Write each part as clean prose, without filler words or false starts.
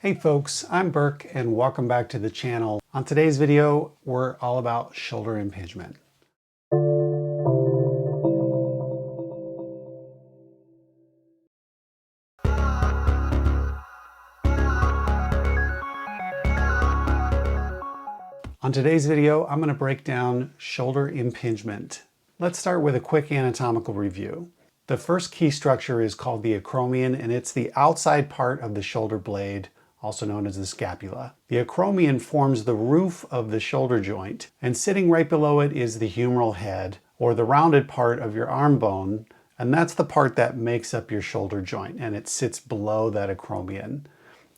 Hey folks, I'm Burke and welcome back to the channel. On today's video, we're all about shoulder impingement. On today's video, I'm going to break down shoulder impingement. Let's start with a quick anatomical review. The first key structure is called the acromion, and it's the outside part of the shoulder blade, also known as the scapula. The acromion forms the roof of the shoulder joint, and sitting right below it is the humeral head, or the rounded part of your arm bone, and that's the part that makes up your shoulder joint, and it sits below that acromion.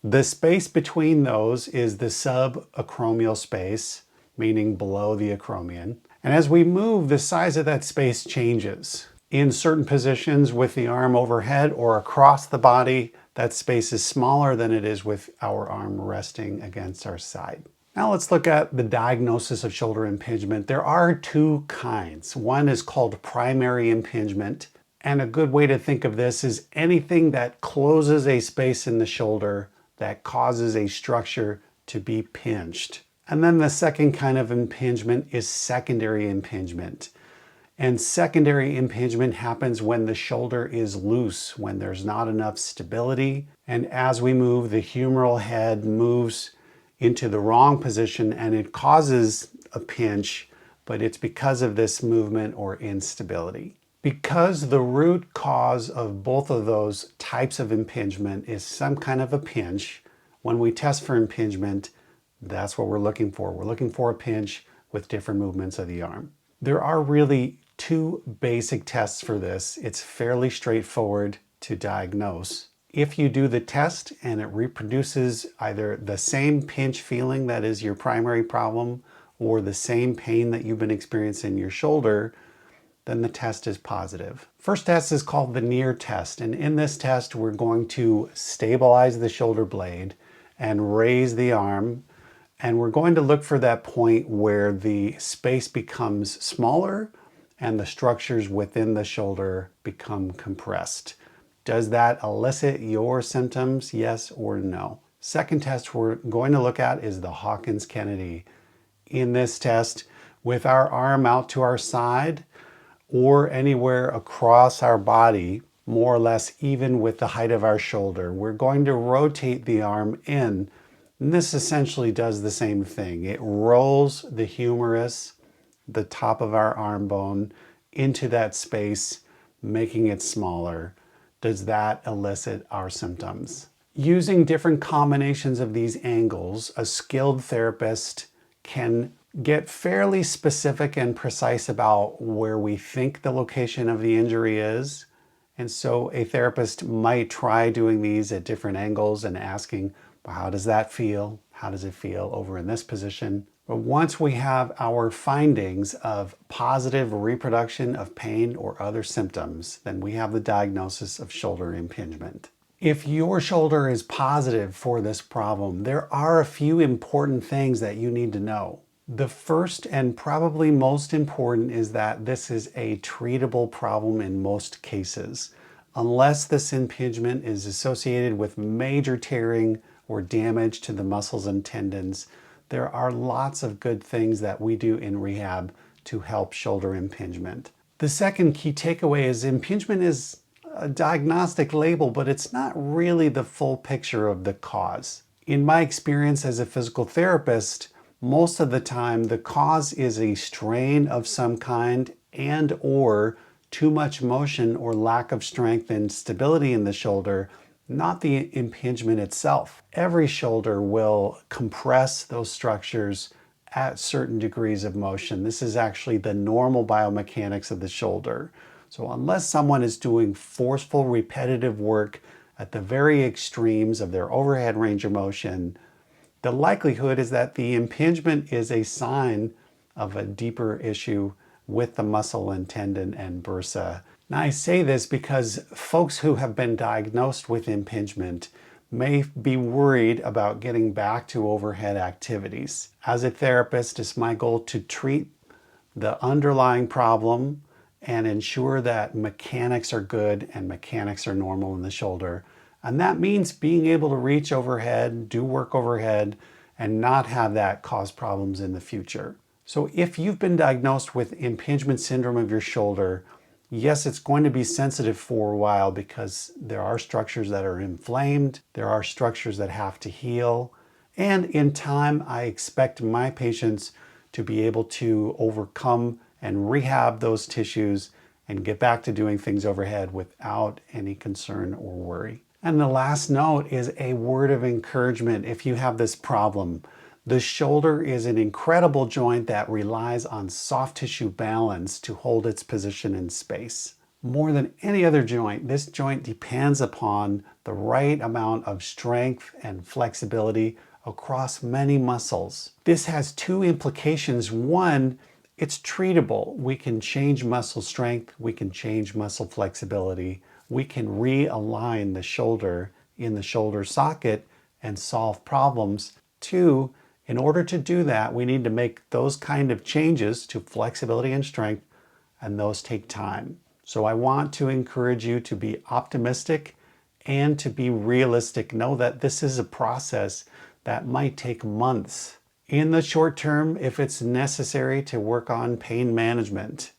The space between those is the subacromial space, meaning below the acromion. And as we move, the size of that space changes. In certain positions with the arm overhead or across the body, that space is smaller than it is with our arm resting against our side. Now let's look at the diagnosis of shoulder impingement. There are two kinds. One is called primary impingement. And a good way to think of this is anything that closes a space in the shoulder that causes a structure to be pinched. And then the second kind of impingement is secondary impingement. And secondary impingement happens when the shoulder is loose, when there's not enough stability. And as we move, the humeral head moves into the wrong position and it causes a pinch, but it's because of this movement or instability. Because the root cause of both of those types of impingement is some kind of a pinch, when we test for impingement, that's what we're looking for. We're looking for a pinch with different movements of the arm. There are really two basic tests for this. It's fairly straightforward to diagnose. If you do the test and it reproduces either the same pinch feeling that is your primary problem or the same pain that you've been experiencing in your shoulder, then the test is positive. First test is called the near test, and in this test we're going to stabilize the shoulder blade and raise the arm, and we're going to look for that point where the space becomes smaller and the structures within the shoulder become compressed. Does that elicit your symptoms, yes or no? Second test we're going to look at is the Hawkins-Kennedy. In this test, with our arm out to our side or anywhere across our body, more or less even with the height of our shoulder, we're going to rotate the arm in. And this essentially does the same thing. It rolls the humerus, the top of our arm bone, into that space, making it smaller. Does that elicit our symptoms? Using different combinations of these angles, a skilled therapist can get fairly specific and precise about where we think the location of the injury is. And so a therapist might try doing these at different angles and asking, well, how does that feel? How does it feel over in this position? But once we have our findings of positive reproduction of pain or other symptoms, then we have the diagnosis of shoulder impingement. If your shoulder is positive for this problem, there are a few important things that you need to know. The first and probably most important is that this is a treatable problem in most cases. Unless this impingement is associated with major tearing or damage to the muscles and tendons, there are lots of good things that we do in rehab to help shoulder impingement. The second key takeaway is impingement is a diagnostic label, but it's not really the full picture of the cause. In my experience as a physical therapist, most of the time the cause is a strain of some kind and or too much motion or lack of strength and stability in the shoulder, not the impingement itself. Every shoulder will compress those structures at certain degrees of motion. This is actually the normal biomechanics of the shoulder. So unless someone is doing forceful, repetitive work at the very extremes of their overhead range of motion, the likelihood is that the impingement is a sign of a deeper issue with the muscle and tendon and bursa. Now I say this because folks who have been diagnosed with impingement may be worried about getting back to overhead activities. As a therapist, it's my goal to treat the underlying problem and ensure that mechanics are good and mechanics are normal in the shoulder. And that means being able to reach overhead, do work overhead, and not have that cause problems in the future. So if you've been diagnosed with impingement syndrome of your shoulder, yes, it's going to be sensitive for a while because there are structures that are inflamed, there are structures that have to heal, and in time, I expect my patients to be able to overcome and rehab those tissues and get back to doing things overhead without any concern or worry. And the last note is a word of encouragement if you have this problem. The shoulder is an incredible joint that relies on soft tissue balance to hold its position in space. More than any other joint, this joint depends upon the right amount of strength and flexibility across many muscles. This has two implications. One, it's treatable. We can change muscle strength, we can change muscle flexibility, we can realign the shoulder in the shoulder socket and solve problems. Two, in order to do that, we need to make those kind of changes to flexibility and strength, and those take time. So I want to encourage you to be optimistic and to be realistic. Know that this is a process that might take months. In the short term, if it's necessary to work on pain management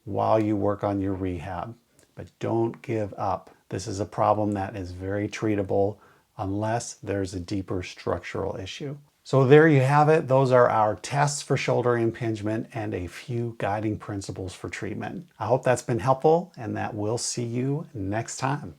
while you work on your rehab. But don't give up. This is a problem that is very treatable unless there's a deeper structural issue. So there you have it. Those are our tests for shoulder impingement and a few guiding principles for treatment. I hope that's been helpful and that we'll see you next time.